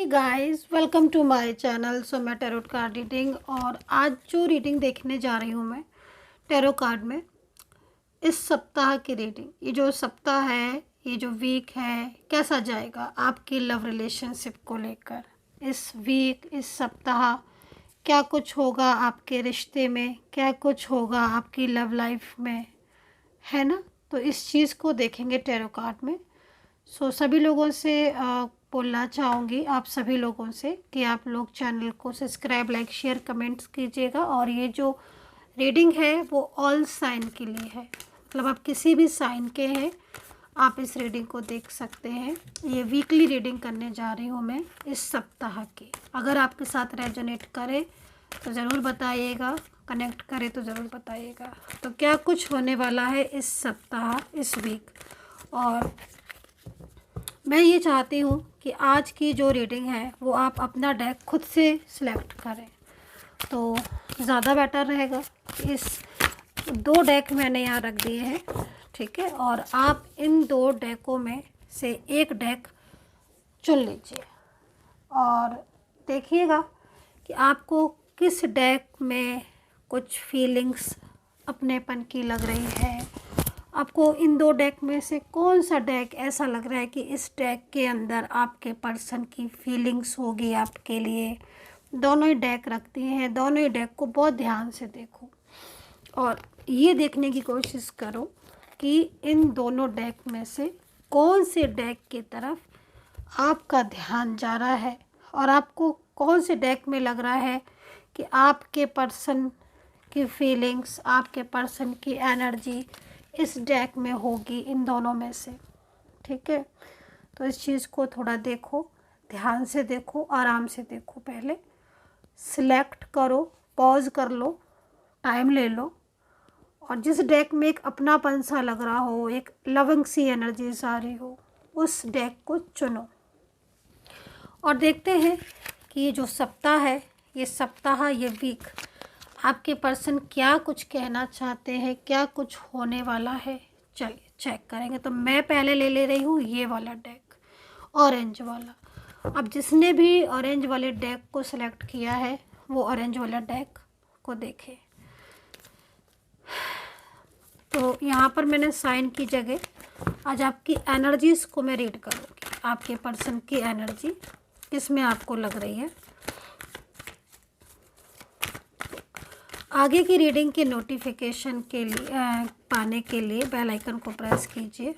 Guys, welcome to my channel. So मैं tarot card reading और आज जो रीडिंग देखने जा रही हूँ मैं टैरो कार्ड में इस सप्ताह की रीडिंग। ये जो सप्ताह है, ये जो वीक है, कैसा जाएगा आपकी लव रिलेशनशिप को लेकर। इस वीक, इस सप्ताह क्या कुछ होगा आपके रिश्ते में, क्या कुछ होगा आपकी लव लाइफ में, है ना। तो इस चीज़ को देखेंगे टैरो कार्ड में। सभी लोगों से बोलना चाहूँगी, आप सभी लोगों से, कि आप लोग चैनल को सब्सक्राइब, लाइक, शेयर, कमेंट्स कीजिएगा। और ये जो रीडिंग है वो ऑल साइन के लिए है, मतलब आप किसी भी साइन के हैं आप इस रीडिंग को देख सकते हैं। ये वीकली रीडिंग करने जा रही हूँ मैं इस सप्ताह की। अगर आपके साथ रेजोनेट करे तो ज़रूर बताइएगा, कनेक्ट करे तो ज़रूर बताइएगा। तो क्या कुछ होने वाला है इस सप्ताह, इस वीक। और मैं ये चाहती हूँ कि आज की जो रीडिंग है वो आप अपना डेक खुद से सिलेक्ट करें तो ज़्यादा बेटर रहेगा। इस 2 डेक मैंने यहाँ रख दिए हैं, ठीक है। और आप इन 2 डेकों में से एक डेक चुन लीजिए और देखिएगा कि आपको किस डेक में कुछ फीलिंग्स अपनेपन की लग रही है। आपको इन 2 डेक में से कौन सा डेक ऐसा लग रहा है कि इस डेक के अंदर आपके पर्सन की फीलिंग्स होगी आपके लिए। दोनों ही डेक रखती हैं, दोनों ही डेक को बहुत ध्यान से देखो और ये देखने की कोशिश करो कि इन दोनों डेक में से कौन से डेक की तरफ आपका ध्यान जा रहा है और आपको कौन से डेक में लग रहा है कि आपके पर्सन की फीलिंग्स, आपके पर्सन की एनर्जी इस डेक में होगी, इन दोनों में से, ठीक है। तो इस चीज़ को थोड़ा देखो, ध्यान से देखो, आराम से देखो। पहले सिलेक्ट करो, पॉज कर लो, टाइम ले लो और जिस डेक में एक अपनापन सा लग रहा हो, एक लविंग सी एनर्जी आ रही हो, उस डेक को चुनो और देखते हैं कि ये जो सप्ताह है, ये सप्ताह, ये वीक आपके पर्सन क्या कुछ कहना चाहते हैं, क्या कुछ होने वाला है। चलिए चेक करेंगे। तो मैं पहले ले रही हूँ ये वाला डेक, ऑरेंज वाला। अब जिसने भी ऑरेंज वाले डेक को सिलेक्ट किया है वो ऑरेंज वाला डेक को देखे। तो यहाँ पर मैंने साइन की जगह आज आपकी एनर्जीज़ को मैं रीड करूँगी। आपके पर्सन की एनर्जी किसमें आपको लग रही है। आगे की रीडिंग के नोटिफिकेशन के लिए पाने के लिए बेल आइकन को प्रेस कीजिए।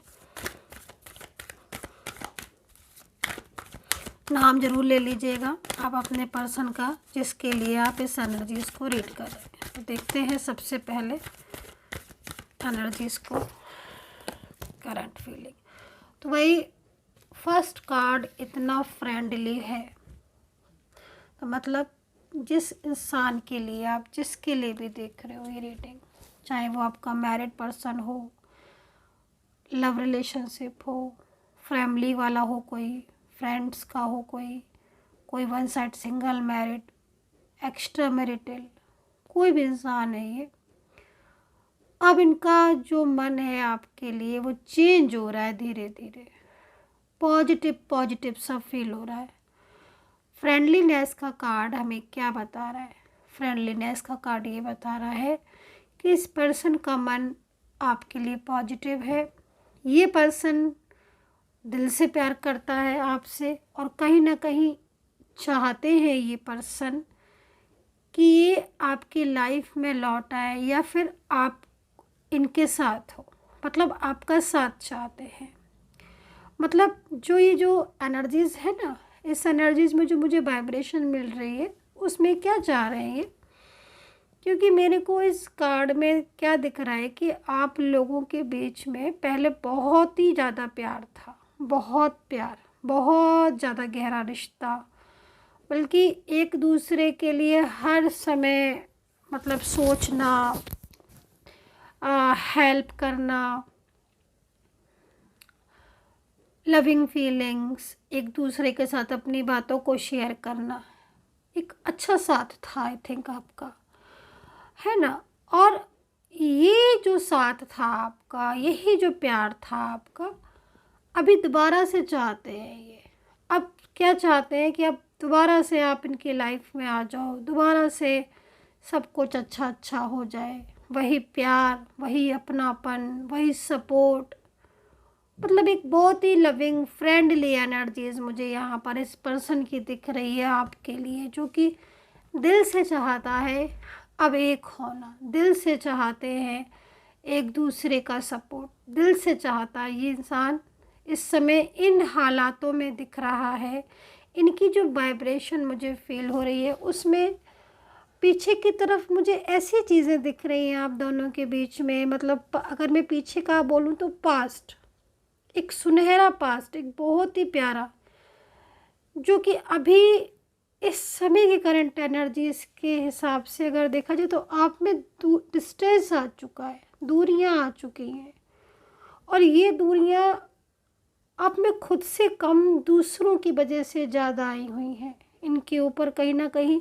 नाम जरूर ले लीजिएगा आप अपने पर्सन का जिसके लिए आप इस एनर्जीज़ को रीड कर रहे हैं। तो देखते हैं सबसे पहले एनर्जीज़ को, करंट फीलिंग। तो वही फर्स्ट कार्ड इतना फ्रेंडली है, तो मतलब जिस इंसान के लिए, आप जिसके लिए भी देख रहे हो ये रीडिंग, चाहे वो आपका मैरिड पर्सन हो, लव रिलेशनशिप हो, फैमिली वाला हो, कोई फ्रेंड्स का हो, कोई one side single married, extra marital, कोई भी इंसान है ये, अब इनका जो मन है आपके लिए वो चेंज हो रहा है धीरे धीरे। पॉजिटिव सा फील हो रहा है। फ्रेंडलीनेस का कार्ड हमें क्या बता रहा है? फ्रेंडलीनेस का कार्ड ये बता रहा है कि इस पर्सन का मन आपके लिए पॉजिटिव है। ये पर्सन दिल से प्यार करता है आपसे और कहीं ना कहीं चाहते हैं ये पर्सन कि ये आपकी लाइफ में लौट आए या फिर आप इनके साथ हो, मतलब आपका साथ चाहते हैं। मतलब जो ये जो एनर्जीज़ है ना, इस एनर्जीज़ में जो मुझे वाइब्रेशन मिल रही है उसमें क्या चाह रहे हैं ये, क्योंकि मेरे को इस कार्ड में क्या दिख रहा है कि आप लोगों के बीच में पहले बहुत ही ज़्यादा प्यार था, बहुत प्यार, बहुत ज़्यादा गहरा रिश्ता, बल्कि एक दूसरे के लिए हर समय मतलब सोचना, हेल्प करना, लविंग फीलिंग्स, एक दूसरे के साथ अपनी बातों को शेयर करना, एक अच्छा साथ था आई थिंक आपका, है ना। और ये जो साथ था आपका, यही जो प्यार था आपका, अभी दोबारा से चाहते हैं ये। अब क्या चाहते हैं कि अब दोबारा से आप इनकी लाइफ में आ जाओ, दोबारा से सब कुछ अच्छा अच्छा हो जाए, वही प्यार, वही अपनापन, वही सपोर्ट, मतलब एक बहुत ही लविंग फ्रेंडली एनर्जीज मुझे यहाँ पर इस पर्सन की दिख रही है आपके लिए, जो कि दिल से चाहता है अब एक होना, दिल से चाहते हैं एक दूसरे का सपोर्ट, दिल से चाहता है ये इंसान इस समय इन हालातों में दिख रहा है। इनकी जो वाइब्रेशन मुझे फील हो रही है उसमें पीछे की तरफ मुझे ऐसी चीज़ें दिख रही हैं आप दोनों के बीच में, मतलब अगर मैं पीछे का बोलूँ तो पास्ट, एक सुनहरा पास्ट, एक बहुत ही प्यारा, जो कि अभी इस समय की करंट एनर्जीज के हिसाब से अगर देखा जाए तो आप में डिस्टेंस आ चुका है, दूरियां आ चुकी हैं, और ये दूरियां आप में खुद से कम दूसरों की वजह से ज़्यादा आई हुई हैं। इनके ऊपर कहीं ना कहीं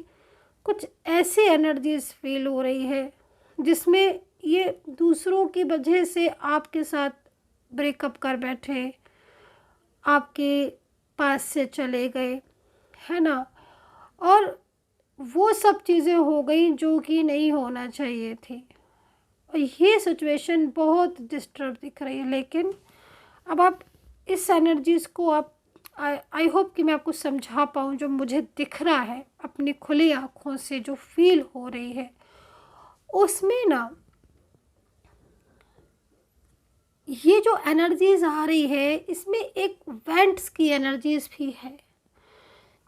कुछ ऐसी एनर्जीज फील हो रही है जिसमें ये दूसरों की वजह से आपके साथ ब्रेकअप कर बैठे, आपके पास से चले गए, है ना, और वो सब चीज़ें हो गई जो कि नहीं होना चाहिए थी, और ये सिचुएशन बहुत डिस्टर्ब दिख रही है। लेकिन अब आप इस एनर्जीज़ को आप आई होप कि मैं आपको समझा पाऊँ, जो मुझे दिख रहा है अपनी खुली आँखों से जो फील हो रही है उसमें ना, ये जो एनर्जीज आ रही है इसमें एक वेंट्स की एनर्जीज भी है,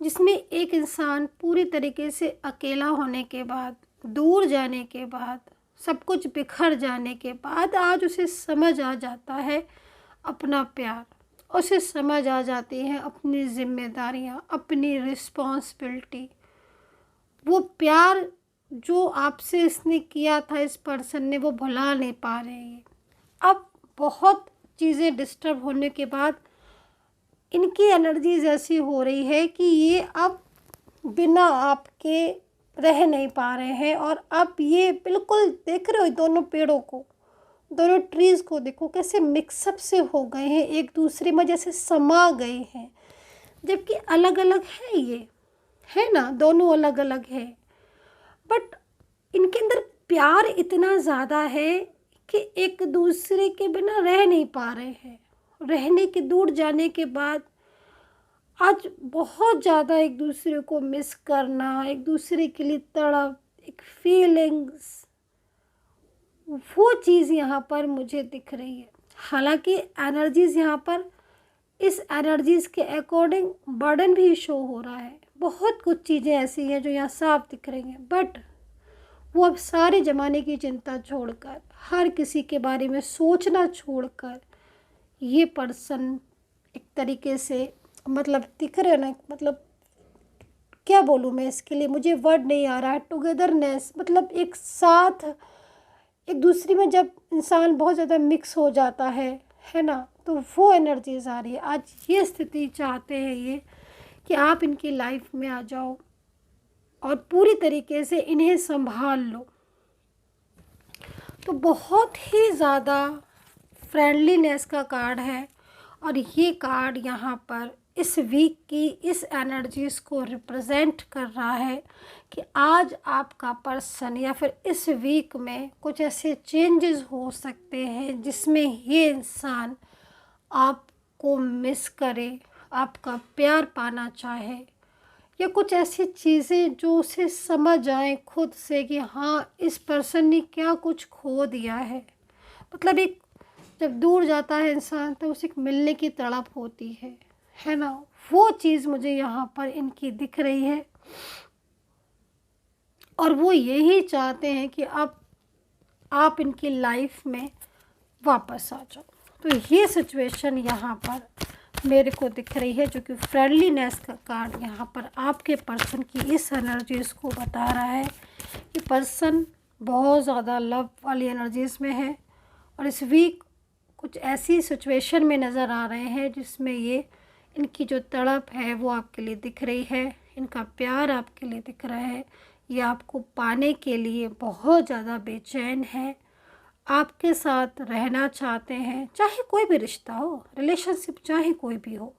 जिसमें एक इंसान पूरी तरीके से अकेला होने के बाद, दूर जाने के बाद, सब कुछ बिखर जाने के बाद आज उसे समझ आ जाता है अपना प्यार, उसे समझ आ जाती हैं अपनी जिम्मेदारियां, अपनी रिस्पॉन्सिबिलिटी। वो प्यार जो आपसे इसने किया था, इस पर्सन ने, वो भुला नहीं पा रहे हैं। अब बहुत चीज़ें डिस्टर्ब होने के बाद इनकी एनर्जीज ऐसी हो रही है कि ये अब बिना आपके रह नहीं पा रहे हैं, और अब ये बिल्कुल देख रहे हो दोनों पेड़ों को, दोनों ट्रीज़ को देखो कैसे मिक्सअप से हो गए हैं, एक दूसरे में जैसे समा गए हैं, जबकि अलग अलग है ये, है ना, दोनों अलग अलग है, बट इनके अंदर प्यार इतना ज़्यादा है कि एक दूसरे के बिना रह नहीं पा रहे हैं। रहने के दूर जाने के बाद आज बहुत ज़्यादा एक दूसरे को मिस करना, एक दूसरे के लिए तड़प, एक फीलिंग्स, वो चीज़ यहाँ पर मुझे दिख रही है। हालांकि एनर्जीज़ यहाँ पर इस एनर्जीज़ के अकॉर्डिंग बर्डन भी शो हो रहा है, बहुत कुछ चीज़ें ऐसी हैं जो यहाँ साफ दिख रही हैं, बट वो अब सारे ज़माने की चिंता छोड़कर, हर किसी के बारे में सोचना छोड़कर, ये पर्सन एक तरीके से, मतलब दिख रहे ना, मतलब क्या बोलूँ मैं इसके लिए, मुझे वर्ड नहीं आ रहा है, टुगेदरनेस, मतलब एक साथ, एक दूसरे में जब इंसान बहुत ज़्यादा मिक्स हो जाता है ना, तो वो एनर्जीज आ रही है। आज ये स्थिति चाहते हैं ये कि आप इनकी लाइफ में आ जाओ और पूरी तरीके से इन्हें संभाल लो। तो बहुत ही ज़्यादा फ्रेंडलीनेस का कार्ड है, और ये कार्ड यहाँ पर इस वीक की इस एनर्जीज़ को रिप्रेजेंट कर रहा है कि आज आपका पर्सन या फिर इस वीक में कुछ ऐसे चेंजेस हो सकते हैं जिसमें ये इंसान आपको मिस करे, आपका प्यार पाना चाहे, या कुछ ऐसी चीज़ें जो उसे समझ आए खुद से कि हाँ, इस पर्सन ने क्या कुछ खो दिया है। मतलब एक जब दूर जाता है इंसान तो उसे एक मिलने की तड़प होती है ना, वो चीज़ मुझे यहाँ पर इनकी दिख रही है, और वो यही चाहते हैं कि अब आप इनकी लाइफ में वापस आ जाओ। तो ये सिचुएशन यहाँ पर मेरे को दिख रही है, जो कि फ्रेंडलीनेस का कार्ड यहाँ पर आपके पर्सन की इस एनर्जीज़ को बता रहा है कि पर्सन बहुत ज़्यादा लव वाली एनर्जीज़ में है, और इस वीक कुछ ऐसी सिचुएशन में नज़र आ रहे हैं जिसमें ये इनकी जो तड़प है वो आपके लिए दिख रही है, इनका प्यार आपके लिए दिख रहा है, ये आपको पाने के लिए बहुत ज़्यादा बेचैन है, आपके साथ रहना चाहते हैं, चाहे कोई भी रिश्ता हो, रिलेशनशिप चाहे कोई भी हो।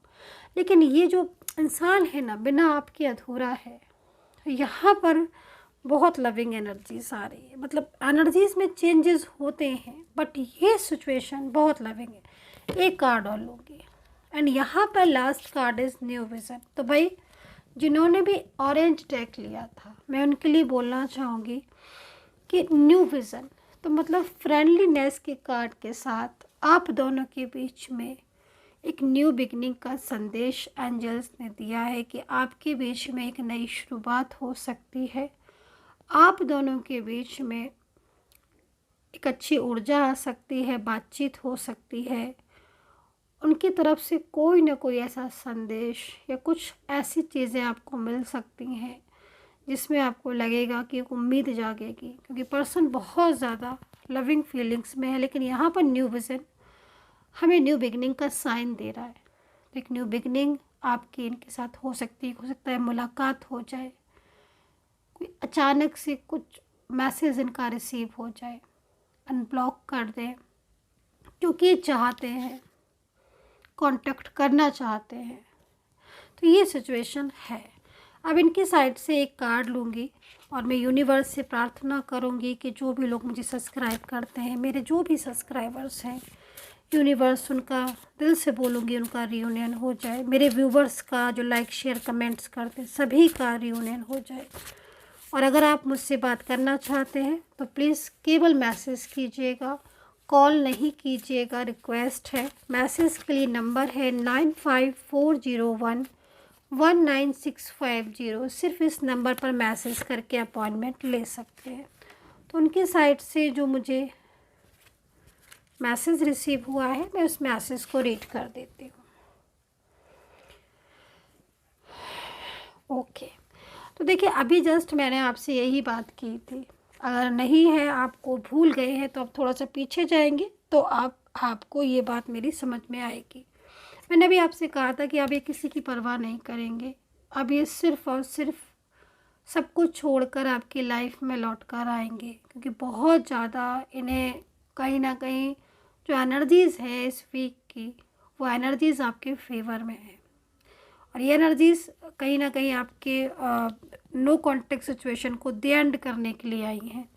लेकिन ये जो इंसान है ना, बिना आपके अधूरा है। यहाँ पर बहुत लविंग एनर्जीज आ रही है, मतलब एनर्जीज में चेंजेस होते हैं, बट ये सिचुएशन बहुत लविंग है। एक कार्ड और लूँगी एंड यहाँ पर last card is new vision. तो भाई जिन्होंने भी ऑरेंज डेक लिया था, मैं उनके लिए बोलना चाहूँगी कि न्यू विज़न तो मतलब फ्रेंडलीनेस के कार्ड के साथ आप दोनों के बीच में एक न्यू बिगनिंग का संदेश एंजल्स ने दिया है कि आपके बीच में एक नई शुरुआत हो सकती है। आप दोनों के बीच में एक अच्छी ऊर्जा आ सकती है, बातचीत हो सकती है। उनकी तरफ से कोई ना कोई ऐसा संदेश या कुछ ऐसी चीज़ें आपको मिल सकती हैं जिसमें आपको लगेगा कि एक उम्मीद जागेगी, क्योंकि पर्सन बहुत ज़्यादा लविंग फीलिंग्स में है। लेकिन यहाँ पर न्यू विज़न हमें न्यू बिगनिंग का साइन दे रहा है। तो एक न्यू बिगनिंग आपकी इनके साथ हो सकती है। हो सकता है मुलाकात हो जाए, कोई अचानक से कुछ मैसेज इनका रिसीव हो जाए, अनब्लॉक कर दें क्योंकि चाहते हैं, कांटेक्ट करना चाहते हैं। तो ये सिचुएशन है। अब इनकी साइड से एक कार्ड लूँगी और मैं यूनिवर्स से प्रार्थना करूँगी कि जो भी लोग मुझे सब्सक्राइब करते हैं, मेरे जो भी सब्सक्राइबर्स हैं, यूनिवर्स उनका दिल से बोलूँगी उनका रियूनियन हो जाए। मेरे व्यूवर्स का जो लाइक शेयर कमेंट्स करते हैं सभी का रियूनियन हो जाए। और अगर आप मुझसे बात करना चाहते हैं तो प्लीज़ केवल मैसेज कीजिएगा, कॉल नहीं कीजिएगा, रिक्वेस्ट है। मैसेज के लिए नंबर है 9540119650। सिर्फ इस नंबर पर मैसेज करके अपॉइंटमेंट ले सकते हैं। तो उनकी साइड से जो मुझे मैसेज रिसीव हुआ है मैं उस मैसेज को रीड कर देती हूँ। ओके, तो देखिए अभी जस्ट मैंने आपसे यही बात की थी। अगर नहीं है, आपको भूल गए हैं, तो आप थोड़ा सा पीछे जाएंगे तो आपको ये बात मेरी समझ में आएगी। मैंने भी आपसे कहा था कि आप ये किसी की परवाह नहीं करेंगे। अब ये सिर्फ़ और सिर्फ सब कुछ छोड़कर आपकी लाइफ में लौट कर आएंगे, क्योंकि बहुत ज़्यादा इन्हें कहीं ना कहीं जो एनर्जीज़ है इस वीक की, वो एनर्जीज़ आपके फेवर में है। और ये एनर्जीज़ कहीं ना कहीं आपके नो कॉन्टेक्ट सिचुएशन को द एंड करने के लिए आई हैं।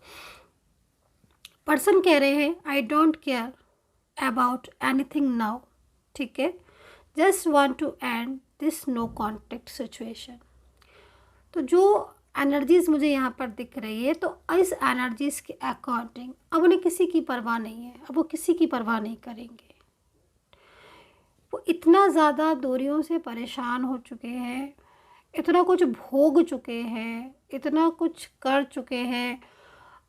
पर्सन कह रहे हैं I don't care about anything now, ठीक है, just want to end this no contact situation. तो जो एनर्जीज़ मुझे यहाँ पर दिख रही है, तो इस एनर्जीज़ के अकॉर्डिंग अब उन्हें किसी की परवाह नहीं है। अब वो किसी की परवाह नहीं करेंगे। वो इतना ज़्यादा दूरियों से परेशान हो चुके हैं, इतना कुछ भोग चुके हैं, इतना कुछ कर चुके हैं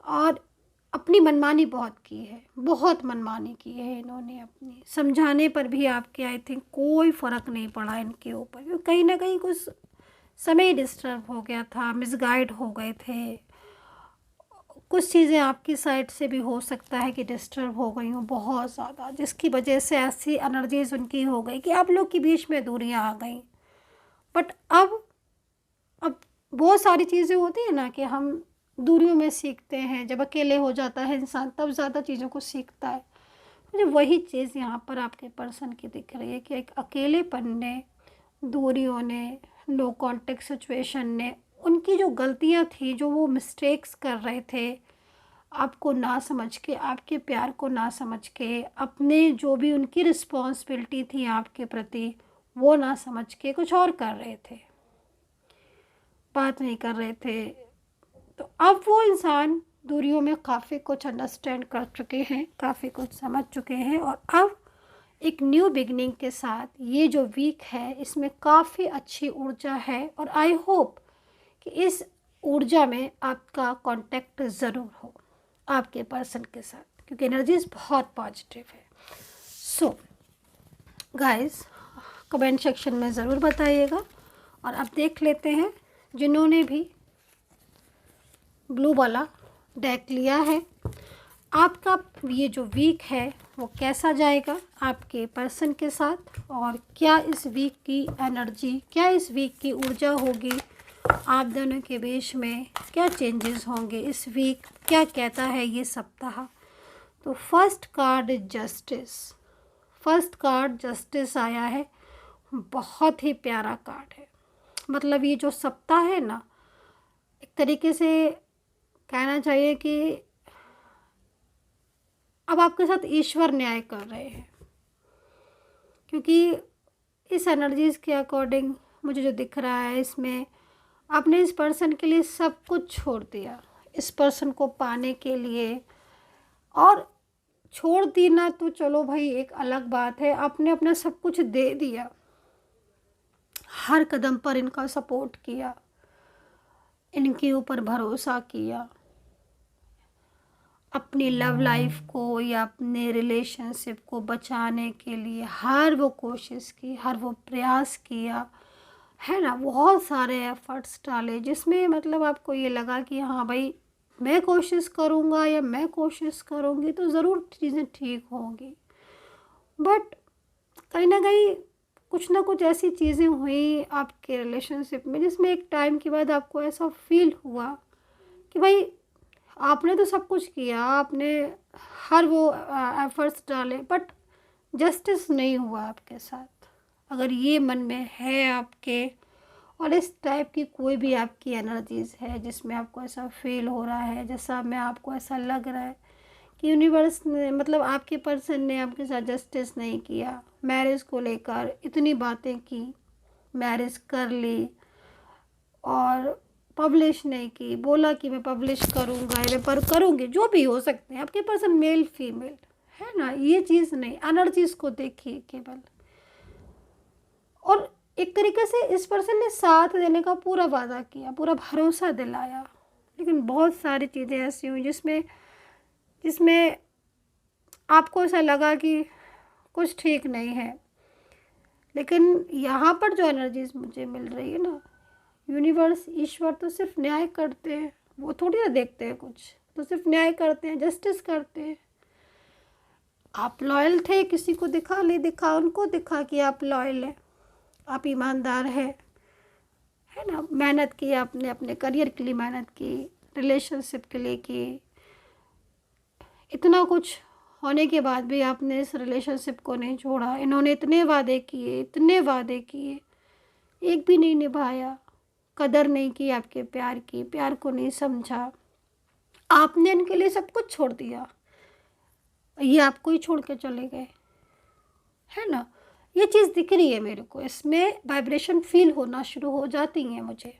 और अपनी मनमानी बहुत की है, बहुत मनमानी की है इन्होंने। अपनी समझाने पर भी आपके आई थिंक कोई फ़र्क नहीं पड़ा इनके ऊपर, क्योंकि कहीं ना कहीं कुछ समय डिस्टर्ब हो गया था, मिसगाइड हो गए थे। कुछ चीज़ें आपकी साइड से भी हो सकता है कि डिस्टर्ब हो गई हों बहुत ज़्यादा, जिसकी वजह से ऐसी एनर्जीज उनकी हो गई कि आप लोग के बीच में दूरियां आ गई। बट अब बहुत सारी चीज़ें होती हैं ना कि हम दूरियों में सीखते हैं। जब अकेले हो जाता है इंसान तब ज़्यादा चीज़ों को सीखता है। मुझे वही चीज़ यहाँ पर आपके पर्सन की दिख रही है कि एक अकेलेपन ने, दूरियों ने, नो कॉन्टेक्ट सिचुएशन ने, उनकी जो गलतियाँ थी, जो वो मिस्टेक्स कर रहे थे, आपको ना समझ के, आपके प्यार को ना समझ के, अपने जो भी उनकी रिस्पॉन्सिबिलिटी थी आपके प्रति वो ना समझ के कुछ और कर रहे थे, बात नहीं कर रहे थे। तो अब वो इंसान दूरियों में काफ़ी कुछ अंडरस्टैंड कर चुके हैं, काफ़ी कुछ समझ चुके हैं और अब एक न्यू बिगनिंग के साथ ये जो वीक है इसमें काफ़ी अच्छी ऊर्जा है। और आई होप कि इस ऊर्जा में आपका कांटेक्ट ज़रूर हो आपके पर्सन के साथ, क्योंकि एनर्जीज बहुत पॉजिटिव है। सो गाइस, कमेंट सेक्शन में ज़रूर बताइएगा। और अब देख लेते हैं जिन्होंने भी ब्लू वाला डेक लिया है, आपका ये जो वीक है वो कैसा जाएगा आपके पर्सन के साथ, और क्या इस वीक की एनर्जी, क्या इस वीक की ऊर्जा होगी, आप दोनों के बीच में क्या चेंजेस होंगे इस वीक, क्या कहता है ये सप्ताह। तो first card justice, first card justice आया है। बहुत ही प्यारा कार्ड है। मतलब ये जो सप्ताह है ना, एक तरीके से कहना चाहिए कि अब आपके साथ ईश्वर न्याय कर रहे हैं, क्योंकि इस एनर्जीज़ के अकॉर्डिंग मुझे जो दिख रहा है, इसमें आपने इस पर्सन के लिए सब कुछ छोड़ दिया, इस पर्सन को पाने के लिए। और छोड़ देना तो चलो भाई एक अलग बात है, आपने अपना सब कुछ दे दिया, हर कदम पर इनका सपोर्ट किया, इनके ऊपर भरोसा किया, अपनी लव लाइफ को या अपने रिलेशनशिप को बचाने के लिए हर वो कोशिश की, हर वो प्रयास किया, है ना। बहुत सारे एफर्ट्स डाले, जिसमें मतलब आपको ये लगा कि हाँ भाई मैं कोशिश करूँगा या मैं कोशिश करूँगी तो ज़रूर चीज़ें ठीक होंगी। बट कहीं ना कहीं कुछ ना कुछ ऐसी चीज़ें हुई आपके रिलेशनशिप में, जिसमें एक टाइम के बाद आपको ऐसा फील हुआ कि भाई आपने तो सब कुछ किया, आपने हर वो एफर्ट्स डाले, बट जस्टिस नहीं हुआ आपके साथ। अगर ये मन में है आपके, और इस टाइप की कोई भी आपकी एनर्जीज़ है जिसमें आपको ऐसा फील हो रहा है, जैसा मैं आपको ऐसा लग रहा है कि यूनिवर्स ने, मतलब आपके पर्सन ने आपके साथ जस्टिस नहीं किया, मैरिज को लेकर इतनी बातें की, मैरिज कर ली और पब्लिश नहीं की, बोला कि मैं पब्लिश करूँगा या मैं पर करूँगी, जो भी हो सकते हैं आपके पर्सन, मेल फीमेल, है ना। ये चीज़ नहीं, एनर्जीज़ को देखिए केवल। और एक तरीके से इस पर्सन ने साथ देने का पूरा वादा किया, पूरा भरोसा दिलाया, लेकिन बहुत सारी चीज़ें ऐसी हुई जिसमें जिसमें आपको ऐसा लगा कि कुछ ठीक नहीं है। लेकिन यहाँ पर जो एनर्जीज मुझे मिल रही है ना, यूनिवर्स, ईश्वर तो सिर्फ न्याय करते हैं, वो थोड़ी ना देखते हैं कुछ, तो सिर्फ न्याय करते हैं, जस्टिस करते हैं। आप लॉयल थे, किसी को दिखा, ले दिखा, उनको दिखा कि आप लॉयल हैं, आप ईमानदार है ना। मेहनत की आपने, अपने करियर के लिए मेहनत की, रिलेशनशिप के लिए की, इतना कुछ होने के बाद भी आपने इस रिलेशनशिप को नहीं छोड़ा। इन्होंने इतने वादे किए, इतने वादे किए, एक भी नहीं निभाया, कदर नहीं की आपके प्यार की, प्यार को नहीं समझा, आपने इनके लिए सब कुछ छोड़ दिया, ये आपको ही छोड़ के चले गए, है ना। ये चीज़ दिख रही है मेरे को, इसमें वाइब्रेशन फील होना शुरू हो जाती हैं मुझे।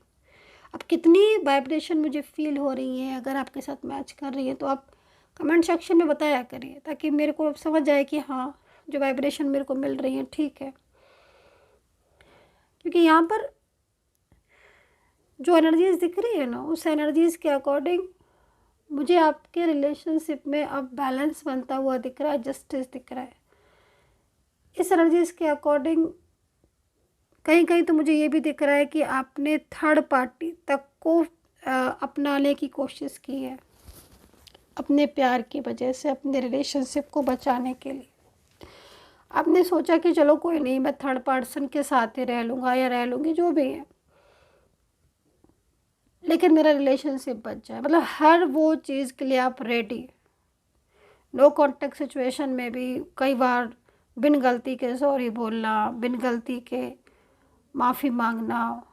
अब कितनी वाइब्रेशन मुझे फील हो रही है, अगर आपके साथ मैच कर रही है तो आप कमेंट सेक्शन में बताया करिए, ताकि मेरे को समझ आए कि हाँ जो वाइब्रेशन मेरे को मिल रही है ठीक है। क्योंकि यहाँ पर जो एनर्जीज दिख रही है ना, उस एनर्जीज के अकॉर्डिंग मुझे आपके रिलेशनशिप में अब बैलेंस बनता हुआ दिख रहा है, जस्टिस दिख रहा है। इस एनर्जीज के अकॉर्डिंग कहीं कहीं तो मुझे ये भी दिख रहा है कि आपने थर्ड पार्टी तक को अपनाने की कोशिश की है, अपने प्यार की वजह से, अपने रिलेशनशिप को बचाने के लिए। आपने सोचा कि चलो कोई नहीं, मैं थर्ड पर्सन के साथ ही रह लूँगा या रह लूँगी, जो भी है, लेकिन मेरा रिलेशनशिप बच जाए। मतलब हर वो चीज़ के लिए आप रेडी। नो कॉन्टेक्ट सिचुएशन में भी कई बार बिन गलती के सॉरी बोलना, बिन गलती के माफ़ी मांगना,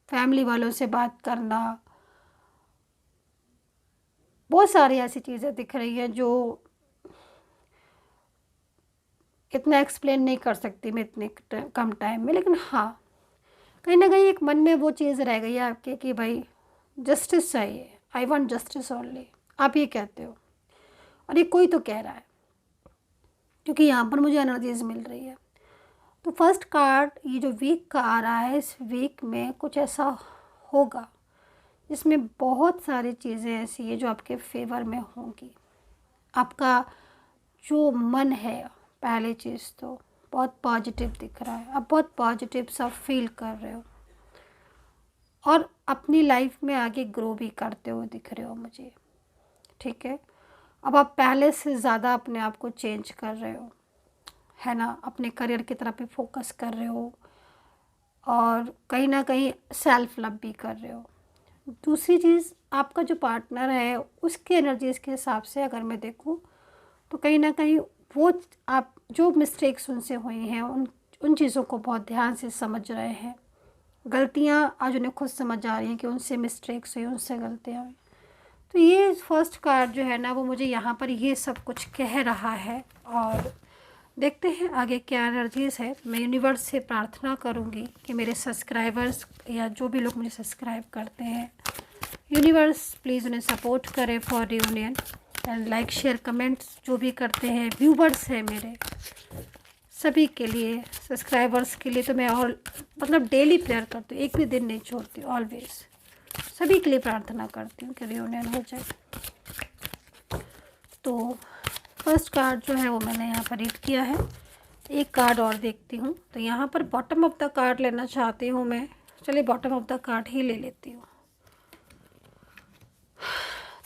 फैमिली वालों से बात करना, बहुत सारी ऐसी चीज़ें दिख रही हैं जो इतना एक्सप्लेन नहीं कर सकती मैं इतने कम टाइम में। लेकिन हाँ, कहीं ना कहीं एक मन में वो चीज़ रह गई है आपके कि भाई जस्टिस चाहिए, आई वांट जस्टिस ओनली, आप ये कहते हो, और ये कोई तो कह रहा है, क्योंकि यहाँ पर मुझे एनर्जीज मिल रही है। तो फर्स्ट कार्ड ये जो वीक का आ रहा है, इस वीक में कुछ ऐसा होगा जिसमें बहुत सारी चीज़ें ऐसी है जो आपके फेवर में होंगी। आपका जो मन है, पहली चीज़ तो बहुत पॉजिटिव दिख रहा है, आप बहुत पॉजिटिव सा फील कर रहे हो और अपनी लाइफ में आगे ग्रो भी करते हुए दिख रहे हो मुझे, ठीक है। अब आप पहले से ज़्यादा अपने आप को चेंज कर रहे हो, है ना, अपने करियर की तरफ भी फोकस कर रहे हो और कहीं ना कहीं सेल्फ लव भी कर रहे हो। दूसरी चीज़, आपका जो पार्टनर है उसके एनर्जीज़ के हिसाब से अगर मैं देखूं तो कहीं ना कहीं वो आप जो मिस्टेक्स उनसे हुई हैं उन चीज़ों को बहुत ध्यान से समझ रहे हैं। गलतियाँ आज उन्हें खुद समझ आ रही हैं कि उनसे मिस्टेक्स हुई, उनसे गलतियाँ हुई। तो ये फर्स्ट कार्ड जो है ना, वो मुझे यहाँ पर ये सब कुछ कह रहा है। और देखते हैं आगे क्या एनर्जीज़ है। मैं यूनिवर्स से प्रार्थना करूँगी कि मेरे सब्सक्राइबर्स या जो भी लोग मुझे सब्सक्राइब करते हैं, यूनिवर्स प्लीज़ उन्हें सपोर्ट करें for reunion. And like share comments जो भी करते हैं व्यूवर्स हैं मेरे, सभी के लिए, सब्सक्राइबर्स के लिए तो मैं और मतलब डेली प्रेयर करती हूँ, एक भी दिन नहीं छोड़ती, ऑलवेज सभी के लिए प्रार्थना करती हूँ कि रियूनियन हो जाए। तो फर्स्ट कार्ड जो है वो मैंने यहाँ पर रीड किया है। एक कार्ड और देखती हूँ। तो यहाँ पर बॉटम ऑफ द कार्ड लेना चाहती हूँ मैं। चलिए बॉटम ऑफ द कार्ड ही ले लेती हूँ।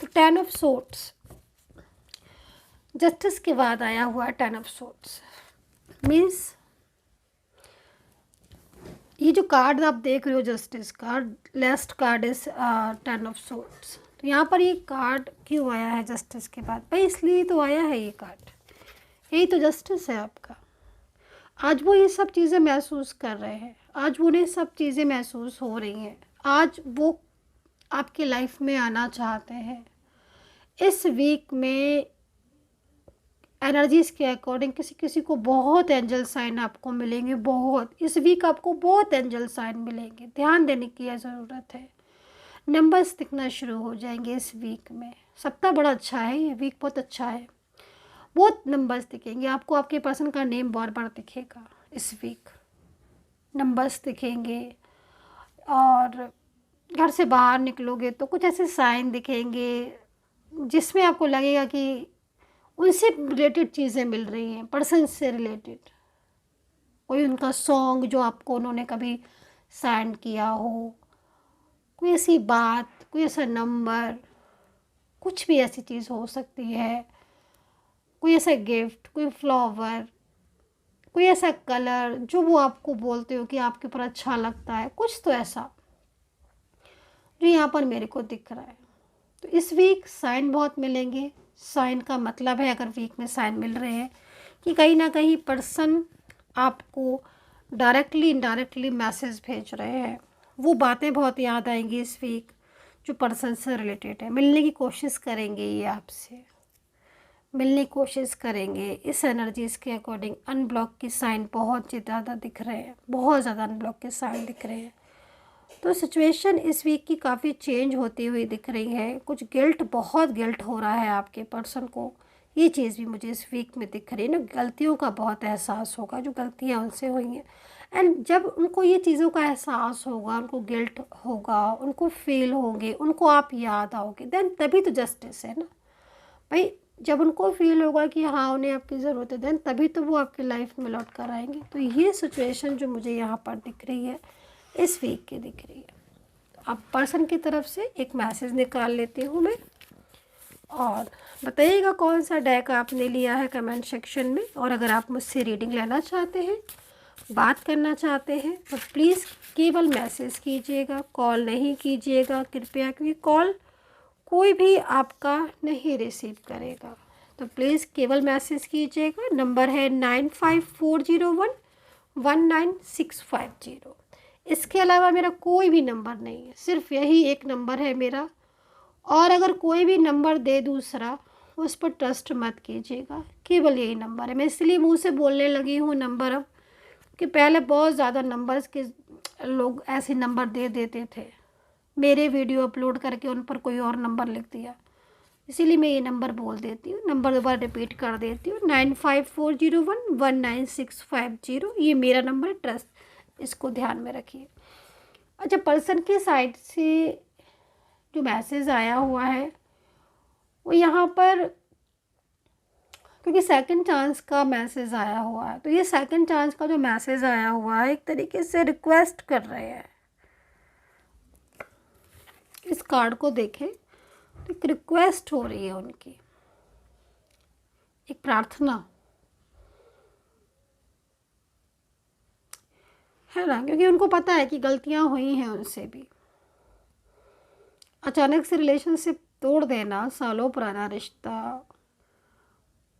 तो 10 ऑफ सोर्ड्स, जस्टिस के बाद आया हुआ है 10 ऑफ सोर्ड्स। मीन्स ये जो कार्ड आप देख रहे हो justice card, last card is 10 of swords. तो यहाँ पर ये कार्ड क्यों आया है जस्टिस के बाद? भाई इसलिए तो आया है ये कार्ड, यही तो जस्टिस है आपका। आज वो ये सब चीज़ें महसूस कर रहे हैं, आज उन्हें सब चीज़ें महसूस हो रही हैं, आज वो आपकी लाइफ में आना चाहते हैं। इस वीक में एनर्जीज़ के अकॉर्डिंग किसी किसी को बहुत एंजल साइन आपको मिलेंगे, बहुत इस वीक आपको बहुत एंजल साइन मिलेंगे। ध्यान देने की ज़रूरत है। नंबर्स दिखना शुरू हो जाएंगे इस वीक में। सप्ताह बड़ा अच्छा है, ये वीक बहुत अच्छा है। बहुत नंबर्स दिखेंगे आपको, आपके पर्सन का नेम बार बार दिखेगा इस वीक, नंबर्स दिखेंगे। और घर से बाहर निकलोगे तो कुछ ऐसे साइन दिखेंगे जिसमें आपको लगेगा कि उनसे रिलेटेड चीज़ें मिल रही हैं, पर्सन से रिलेटेड। कोई उनका सॉन्ग जो आपको उन्होंने कभी सेंड किया हो, कोई ऐसी बात, कोई ऐसा नंबर, कुछ भी ऐसी चीज़ हो सकती है। कोई ऐसा गिफ्ट, कोई फ्लावर, कोई ऐसा कलर जो वो आपको बोलते हो कि आपके ऊपर अच्छा लगता है, कुछ तो ऐसा जो यहाँ पर मेरे को दिख रहा है। तो इस वीक साइन बहुत मिलेंगे। साइन का मतलब है, अगर वीक में साइन मिल रहे हैं, कि कहीं ना कहीं पर्सन आपको डायरेक्टली इनडायरेक्टली मैसेज भेज रहे हैं। वो बातें बहुत याद आएंगी इस वीक जो पर्सन से रिलेटेड है। मिलने की कोशिश करेंगे, ये आपसे मिलने की कोशिश करेंगे। इस एनर्जीज़ के अकॉर्डिंग अनब्लॉक की साइन बहुत ज़्यादा दिख रहे हैं, बहुत ज़्यादा अनब्लॉक के साइन दिख रहे हैं। तो सिचुएशन इस वीक की काफ़ी चेंज होती हुई दिख रही है। कुछ गिल्ट, बहुत गिल्ट हो रहा है आपके पर्सन को, ये चीज़ भी मुझे इस वीक में दिख रही है ना। गलतियों का बहुत एहसास होगा, जो गलतियाँ उनसे हुई हैं। एंड जब उनको ये चीज़ों का एहसास होगा, उनको गिल्ट होगा, उनको फील होंगे, उनको आप याद आओगे, देन तभी तो जस्टिस है ना भाई। जब उनको फील होगा कि हाँ उन्हें आपकी ज़रूरत है, देन तभी तो वो आपकी लाइफ में लौट कर आएंगे। तो ये सिचुएशन जो मुझे यहाँ पर दिख रही है इस वीक की दिख रही है। अब पर्सन की तरफ से एक मैसेज निकाल लेती हूँ मैं, और बताइएगा कौन सा डेक आपने लिया है कमेंट सेक्शन में। और अगर आप मुझसे रीडिंग लेना चाहते हैं, बात करना चाहते हैं, तो प्लीज़ केवल मैसेज कीजिएगा, कॉल नहीं कीजिएगा कृपया, क्योंकि कॉल कोई भी आपका नहीं रिसीव करेगा। तो प्लीज़ केवल मैसेज कीजिएगा। नंबर है 9540119650। इसके अलावा मेरा कोई भी नंबर नहीं है, सिर्फ यही एक नंबर है मेरा। और अगर कोई भी नंबर दे दूसरा, उस पर ट्रस्ट मत कीजिएगा, केवल यही नंबर है। मैं इसलिए मुंह से बोलने लगी हूँ नंबर अब, कि पहले बहुत ज़्यादा नंबर्स के लोग ऐसे नंबर दे देते थे, मेरे वीडियो अपलोड करके उन पर कोई और नंबर लिख दिया। इसीलिए मैं ये नंबर बोल देती हूँ, नंबर दोबारा रिपीट कर देती हूँ, 9540119650। ये मेरा नंबर है, ट्रस्ट, इसको ध्यान में रखिए। अच्छा, पर्सन के साइड से जो मैसेज आया हुआ है वो यहाँ पर, क्योंकि सेकंड चांस का मैसेज आया हुआ है, तो ये सेकंड चांस का जो मैसेज आया हुआ है एक तरीके से रिक्वेस्ट कर रहे हैं। इस कार्ड को देखें तो एक रिक्वेस्ट हो रही है उनकी, एक प्रार्थना है ना, क्योंकि उनको पता है कि गलतियां हुई हैं उनसे भी। अचानक से रिलेशनशिप तोड़ देना, सालों पुराना रिश्ता,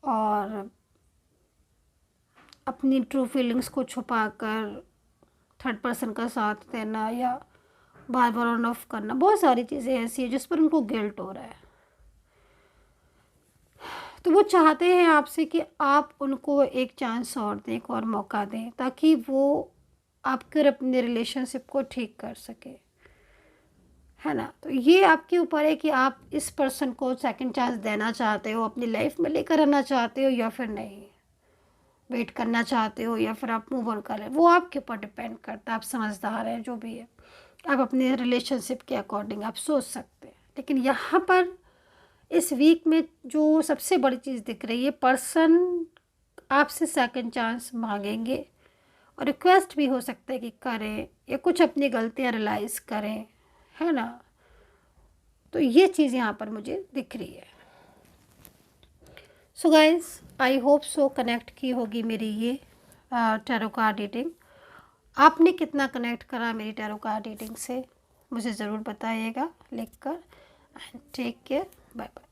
और अपनी ट्रू फीलिंग्स को छुपाकर थर्ड पर्सन का साथ देना या बार बार ऑन ऑफ करना, बहुत सारी चीज़ें ऐसी हैं जिस पर उनको गिल्ट हो रहा है। तो वो चाहते हैं आपसे कि आप उनको एक चांस और दें, एक और मौका दें, ताकि वो आपके और अपने रिलेशनशिप को ठीक कर सके, है ना। तो ये आपके ऊपर है कि आप इस पर्सन को सेकंड चांस देना चाहते हो, अपनी लाइफ में लेकर आना चाहते हो या फिर नहीं, वेट करना चाहते हो या फिर आप मूव ऑन कर रहे हो, वो आपके ऊपर डिपेंड करता है। आप समझदार हैं, जो भी है, आप अपने रिलेशनशिप के अकॉर्डिंग आप सोच सकते हैं। लेकिन यहाँ पर इस वीक में जो सबसे बड़ी चीज़ दिख रही है, पर्सन आपसे सेकंड चांस मांगेंगे और रिक्वेस्ट भी हो सकता है कि करें या कुछ अपनी गलतियाँ रियलाइज़ करें, है ना। तो ये चीज़ यहाँ पर मुझे दिख रही है। So guys, I hope so connect की होगी मेरी ये टैरो कार्ड रीडिंग। आपने कितना कनेक्ट करा मेरी टैरो कार्ड रीडिंग से मुझे ज़रूर बताइएगा लिखकर। And take care, bye bye.